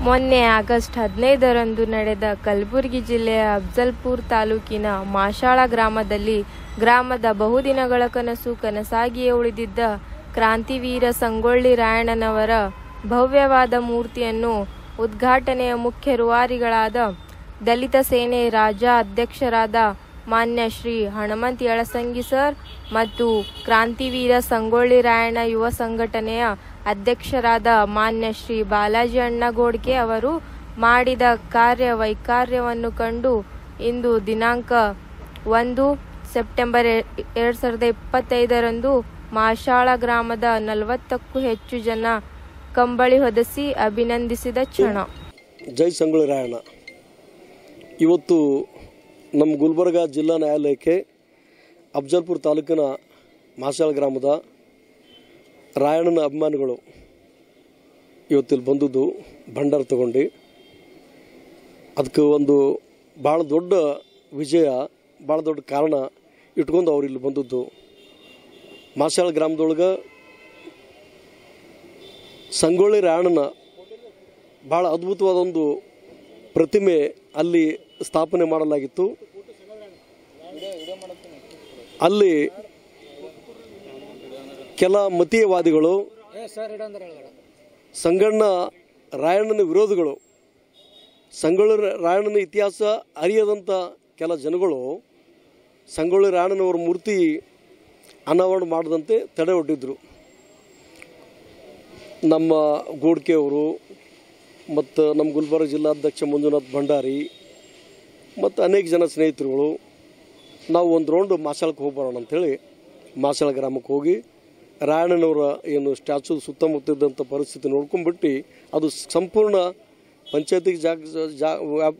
ಮೊನ್ನೆ ಆಗಸ್ಟ್ 15ರಂದು ನಡೆದ ಕಲಬುರಗಿ ಜಿಲ್ಲೆಯ ಅಫಜಲ್ಪುರ ತಾಲೂಕಿನ ಮಾಶಾಳ ಗ್ರಾಮದಲ್ಲಿ ಗ್ರಾಮದ ಬಹುದಿನಗಳ ಕನಸು ಕನಸಾಗಿಯೇ ಉಳಿದಿದ್ದ ಕ್ರಾಂತಿವೀರ ಸಂಗೊಳ್ಳಿ ರಾಯಣ್ಣನವರ ಭವ್ಯವಾದ ಮೂರ್ತಿಯನ್ನು ಉದ್ಘಾಟನೆಯ ಮುಖ್ಯ ರೂವಾರಿಗಳಾದ ದಲಿತ ಸೇನೆ ರಾಜ್ಯ ಅಧ್ಯಕ್ಷರಾದ ಮಾನ್ಯ ಶ್ರೀ ಹಣಮಂತ ಯಳಸಂಗಿ ಸರ್ ಮತ್ತು ಕ್ರಾಂತಿವೀರ ಸಂಗೊಳ್ಳಿ ರಾಯಣ್ಣ ಯುವ ಸಂಘಟನೆಯ ಅಧ್ಯಕ್ಷರಾದ ಮಾನ್ಯ ಶ್ರೀ ಬಾಲಾಜಿ ಅಣ್ಣಗೋಡ್ಕೆ ಅವರು ಮಾಡಿದ ಕಾರ್ಯವೈಖರ್ಯವನ್ನು ಕಂಡು ಇಂದು ದಿನಾಂಕ 1 ಸೆಪ್ಟೆಂಬರ್ 2025ರಂದು ಮಾಶಾಳ ಗ್ರಾಮದ 40ಕ್ಕೂ ಹೆಚ್ಚು ಜನ ಕಂಬಳಿ ಹೊದಿಸಿ ಅಭಿನಂದಿಸಿದ ಕ್ಷಣ. ಜೈ ಸಂಗೊಳ್ಳಿ ರಾಯಣ್ಣ. ಇವತ್ತು ನಮ್ಮ ಗುಲ್ಬರ್ಗ ಜಿಲ್ಲಾ ನ್ಯಾಯಾಲಯಕ್ಕೆ ಅಫಜಲ್ಪುರ ತಾಲೂಕಿನ ಮಾಶಾಳ ಗ್ರಾಮದ ರಾಯಣ್ಣನ ಅಭಿಮಾನಿಗಳು ಇವತ್ತಿಲ್ಲಿ ಬಂದದ್ದು ಭಂಡಾರ ತಗೊಂಡು ಅದಕ್ಕೆ ಒಂದು ಭಾಳ ದೊಡ್ಡ ವಿಜಯ, ಭಾಳ ದೊಡ್ಡ ಕಾರಣ ಇಟ್ಕೊಂಡು ಅವ್ರು ಇಲ್ಲಿ ಬಂದದ್ದು. ಮಾಶಾಳ ಗ್ರಾಮದೊಳಗೆ ಸಂಗೊಳ್ಳಿ ರಾಯಣ್ಣನ ಭಾಳ ಅದ್ಭುತವಾದ ಒಂದು ಪ್ರತಿಮೆ ಅಲ್ಲಿ ಸ್ಥಾಪನೆ ಮಾಡಲಾಗಿತ್ತು. ಅಲ್ಲಿ ಕೆಲ ಮತೀಯವಾದಿಗಳು, ಸಂಗಣ್ಣ ರಾಯಣ್ಣನ ವಿರೋಧಿಗಳು, ಸಂಗೊಳ್ಳಿ ರಾಯಣ್ಣನ ಇತಿಹಾಸ ಅರಿಯದಂಥ ಕೆಲ ಜನಗಳು ಸಂಗೊಳ್ಳಿ ರಾಯಣ್ಣನವರ ಮೂರ್ತಿ ಅನಾವರಣ ಮಾಡದಂತೆ ತಡೆ ಒಡ್ಡಿದ್ರು. ನಮ್ಮ ಗೋಡ್ಕೆ ಅವರು ಮತ್ತು ನಮ್ಮ ಗುಲ್ಬರ್ಗ ಜಿಲ್ಲಾಧ್ಯಕ್ಷ ಮಂಜುನಾಥ್ ಭಂಡಾರಿ ಮತ್ತು ಅನೇಕ ಜನ ಸ್ನೇಹಿತರುಗಳು ನಾವು ಒಂದು ರೌಂಡ್ ಮಾಶಾಳಕ್ಕೆ ಹೋಗಿ ಬರೋಣ ಅಂಥೇಳಿ ಮಾಶಾಳ ಗ್ರಾಮಕ್ಕೆ ಹೋಗಿ ರಾಯಣ್ಣನವರ ಏನು ಸ್ಟ್ಯಾಚು ಸುತ್ತಮುತ್ತ ಇದ್ದಂಥ ಪರಿಸ್ಥಿತಿ ನೋಡ್ಕೊಂಡ್ಬಿಟ್ಟು ಅದು ಸಂಪೂರ್ಣ ಪಂಚಾಯತಿಗೆ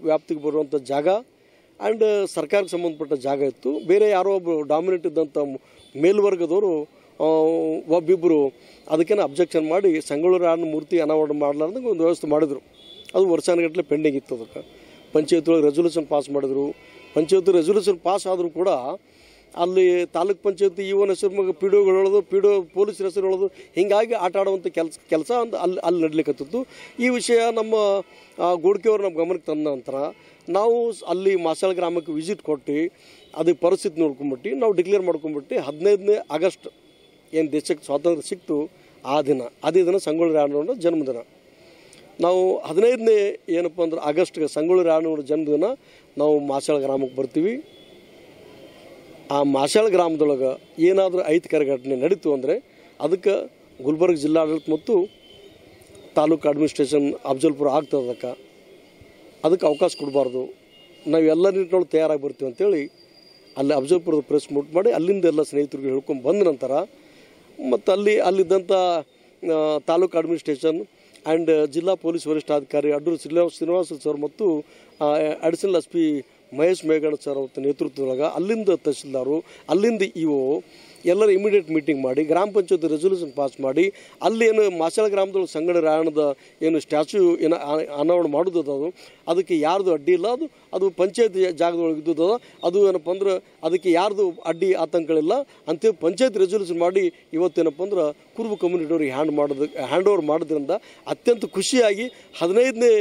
ವ್ಯಾಪ್ತಿಗೆ ಬರುವಂಥ ಜಾಗ ಆ್ಯಂಡ್ ಸರ್ಕಾರಕ್ಕೆ ಸಂಬಂಧಪಟ್ಟ ಜಾಗ ಇತ್ತು. ಬೇರೆ ಯಾರೋ ಒಬ್ಬರು ಡಾಮಿನೇಟ್ ಇದ್ದಂಥ ಮೇಲ್ವರ್ಗದವರು ಒಬ್ಬಿಬ್ಬರು ಅದಕ್ಕೇನು ಅಬ್ಜೆಕ್ಷನ್ ಮಾಡಿ ಸಂಗೊಳ್ಳಿ ರಾಯಣ್ಣ ಮೂರ್ತಿ ಅನಾವರಣ ಮಾಡಲಾರ್ದಂಗೆ ಒಂದು ವ್ಯವಸ್ಥೆ ಮಾಡಿದರು. ಅದು ವರ್ಷಾನುಗಟ್ಟಲೆ ಪೆಂಡಿಂಗ್ ಇತ್ತು. ಅದಕ್ಕೆ ಪಂಚಾಯತ್ ಒಳಗೆ ರೆಸೊಲ್ಯೂಷನ್ ಪಾಸ್ ಮಾಡಿದ್ರು. ಪಂಚಾಯತ್ ರೆಸೊಲ್ಯೂಷನ್ ಪಾಸ್ ಆದರೂ ಕೂಡ ಅಲ್ಲಿ ತಾಲೂಕ್ ಪಂಚಾಯತಿ ಇವನ ಹೆಸರು ಮಗ ಪಿ ಡಿ ಒಗಳು ಹೇಳೋದು, ಪಿ ಡಿ ಒ ಪೊಲೀಸರ ಹೆಸರು ಹೇಳೋದು, ಹೀಗಾಗಿ ಆಟ ಆಡುವಂಥ ಕೆಲಸ ಅಂತ ಅಲ್ಲಿ ನಡಲಿಕ್ಕತ್ತಿತ್ತು. ಈ ವಿಷಯ ನಮ್ಮ ಗೋಡ್ಕೆಯವರು ನಮ್ಮ ಗಮನಕ್ಕೆ ತಂದ ನಂತರ ನಾವು ಅಲ್ಲಿ ಮಾಶಾಳ ಗ್ರಾಮಕ್ಕೆ ವಿಸಿಟ್ ಕೊಟ್ಟು ಅದಕ್ಕೆ ಪರಿಸ್ಥಿತಿ ನೋಡ್ಕೊಂಬಿಟ್ಟು ನಾವು ಡಿಕ್ಲೇರ್ ಮಾಡ್ಕೊಂಬಿಟ್ಟು 15ನೇ ಆಗಸ್ಟ್ ಏನು ದೇಶಕ್ಕೆ ಸ್ವಾತಂತ್ರ್ಯ ಸಿಕ್ತು ಅದೇ ದಿನ ಸಂಗೊಳ್ಳಿ ರಾಯಣ್ಣನವರ ಜನ್ಮದಿನ. ನಾವು 15ನೇ ಏನಪ್ಪ ಅಂದ್ರೆ ಆಗಸ್ಟ್ಗೆ ಸಂಗೊಳ್ಳಿ ರಾಯಣ್ಣನವರ ಜನ್ಮದಿನ ನಾವು ಮಾಶಾಳ ಗ್ರಾಮಕ್ಕೆ ಬರ್ತೀವಿ. ಆ ಮಾಶಾಳ ಗ್ರಾಮದೊಳಗೆ ಏನಾದರೂ ಅಹಿತಕರ ಘಟನೆ ನಡೀತು ಅಂದರೆ ಅದಕ್ಕೆ ಗುಲ್ಬರ್ಗ ಜಿಲ್ಲಾಡಳಿತ ಮತ್ತು ತಾಲೂಕು ಅಡ್ಮಿನಿಸ್ಟ್ರೇಷನ್ ಅಫಜಲ್ಪುರ ಆಗ್ತದೆ. ಅದಕ್ಕೆ ಅವಕಾಶ ಕೊಡಬಾರ್ದು, ನಾವು ಎಲ್ಲ ನಿಟ್ಟಿನೊಳಗೆ ತಯಾರಾಗಿ ಬರ್ತೀವಿ ಅಂತೇಳಿ ಅಲ್ಲಿ ಅಫಜಲ್ಪುರದ ಪ್ರೆಸ್ ಮೀಟ್ ಮಾಡಿ ಅಲ್ಲಿಂದ ಎಲ್ಲ ಸ್ನೇಹಿತರಿಗೆ ಹೇಳ್ಕೊಂಡು ಬಂದ ನಂತರ ಮತ್ತು ಅಲ್ಲಿದ್ದಂಥ ತಾಲೂಕು ಅಡ್ಮಿನಿಸ್ಟ್ರೇಷನ್ ಆ್ಯಂಡ್ ಜಿಲ್ಲಾ ಪೊಲೀಸ್ ವರಿಷ್ಠಾಧಿಕಾರಿ ಅಡ್ಡೂರು ಶ್ರೀನಿವಾಸ ಸರ್ ಮತ್ತು ಅಡಿಷನಲ್ ಎಸ್ ಪಿ ಮಹೇಶ್ ಮೇಘಣ್ಣ ಸರ್ ಅವತ್ತು ನೇತೃತ್ವದೊಳಗೆ ಅಲ್ಲಿಂದ ತಹಸೀಲ್ದಾರು, ಅಲ್ಲಿಂದ ಇಒ ಎಲ್ಲರೂ ಇಮಿಡಿಯೇಟ್ ಮೀಟಿಂಗ್ ಮಾಡಿ ಗ್ರಾಮ ಪಂಚಾಯತ್ ರೆಸೊಲ್ಯೂಷನ್ ಪಾಸ್ ಮಾಡಿ ಅಲ್ಲಿ ಏನು ಮಾಶಾಳ ಗ್ರಾಮದೊಳಗೆ ಸಂಗೊಳ್ಳಿ ರಾಯಣ್ಣದ ಏನು ಸ್ಟ್ಯಾಚ್ಯೂ ಏನು ಅನಾವರಣ ಮಾಡೋದು ಅದಕ್ಕೆ ಯಾರ್ದು ಅಡ್ಡಿ ಇಲ್ಲ. ಅದು ಪಂಚಾಯತ್ ಜಾಗದೊಳಗೆ ಇದ್ದದ. ಅದು ಏನಪ್ಪ ಅಂದ್ರೆ ಅದಕ್ಕೆ ಯಾರ್ದು ಅಡ್ಡಿ ಆತಂಕಗಳಿಲ್ಲ ಅಂತೇಳಿ ಪಂಚಾಯತ್ ರೆಸೊಲ್ಯೂಷನ್ ಮಾಡಿ ಇವತ್ತೇನಪ್ಪ ಅಂದ್ರೆ ಕುರುಬ ಕಮ್ಯುನಿಟಿಯವ್ರಿಗೆ ಹ್ಯಾಂಡ್ ಓವರ್ ಮಾಡೋದ್ರಿಂದ ಅತ್ಯಂತ ಖುಷಿಯಾಗಿ 15ನೇ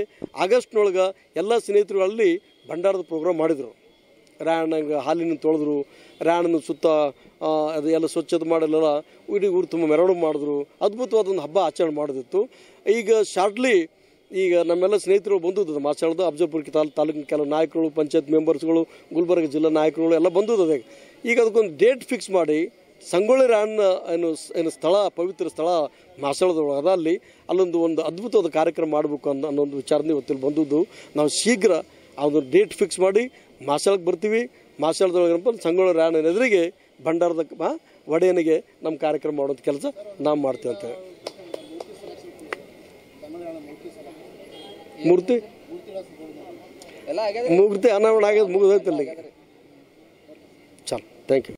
ಆಗಸ್ಟ್ನೊಳಗೆ ಎಲ್ಲ ಸ್ನೇಹಿತರು ಅಲ್ಲಿ ಭಂಡಾರದ ಪ್ರೋಗ್ರಾಮ್ ಮಾಡಿದರು. ರಾಯಣ್ಣಗೆ ಹಾಲಿನ ತೊಳೆದ್ರು, ರಾಯಣ್ಣನ ಸುತ್ತ ಅದು ಎಲ್ಲ ಸ್ವಚ್ಛತೆ ಮಾಡಲೆಲ್ಲ ಇಡೀ ಊರು ತುಂಬ ಮೆರವಣಿಗೆ ಮಾಡಿದ್ರು. ಅದ್ಭುತವಾದೊಂದು ಹಬ್ಬ ಆಚರಣೆ ಮಾಡೋದಿತ್ತು. ಈಗ ಶಾರ್ಟ್ಲಿ ಈಗ ನಮ್ಮೆಲ್ಲ ಸ್ನೇಹಿತರು ಬಂದದ್ದು ಮಾಶಾಳದ ಅಫಜಲ್ಪುರ ತಾಲೂಕಿನ ಕೆಲವು ನಾಯಕರು, ಪಂಚಾಯತ್ ಮೆಂಬರ್ಸ್ಗಳು, ಗುಲ್ಬರ್ಗ ಜಿಲ್ಲಾ ನಾಯಕರುಗಳು ಎಲ್ಲ ಬಂದದ್ದು. ಈಗ ಅದಕ್ಕೊಂದು ಡೇಟ್ ಫಿಕ್ಸ್ ಮಾಡಿ ಸಂಗೊಳ್ಳಿ ರಾಯಣ್ಣ ಏನು ಸ್ಥಳ, ಪವಿತ್ರ ಸ್ಥಳ ಮಾಶಾಳದೊಳಗೆ ಅಲ್ಲಿ ಒಂದು ಅದ್ಭುತವಾದ ಕಾರ್ಯಕ್ರಮ ಮಾಡಬೇಕು ಅನ್ನೋ ವಿಚಾರದಿಂದ ಇವತ್ತಿಲ್ಲಿ ಬಂದದ್ದು. ನಾವು ಶೀಘ್ರ ಅದೊಂದು ಡೇಟ್ ಫಿಕ್ಸ್ ಮಾಡಿ ಮಾಶಾಳಕ್ಕೆ ಬರ್ತೀವಿ. ಮಾಶಾಳದೊಳಗೆ ಸಂಗೊಳ್ಳಿ ರಾಯಣ್ಣನ ಎದುರಿಗೆ ಭಂಡಾರದ ಒಡೆಯನಿಗೆ ನಮ್ಮ ಕಾರ್ಯಕ್ರಮ ಮಾಡೋದು ಕೆಲಸ ನಾವು ಮಾಡ್ತೀವಿ ಅಂತ. ಮೂರ್ತಿ ಅನಾವರಣ ಆಗ್ಯದ, ಮುಗಿದೈತಲ್ಲಿ. ಚಲೋ, ಥ್ಯಾಂಕ್ ಯು.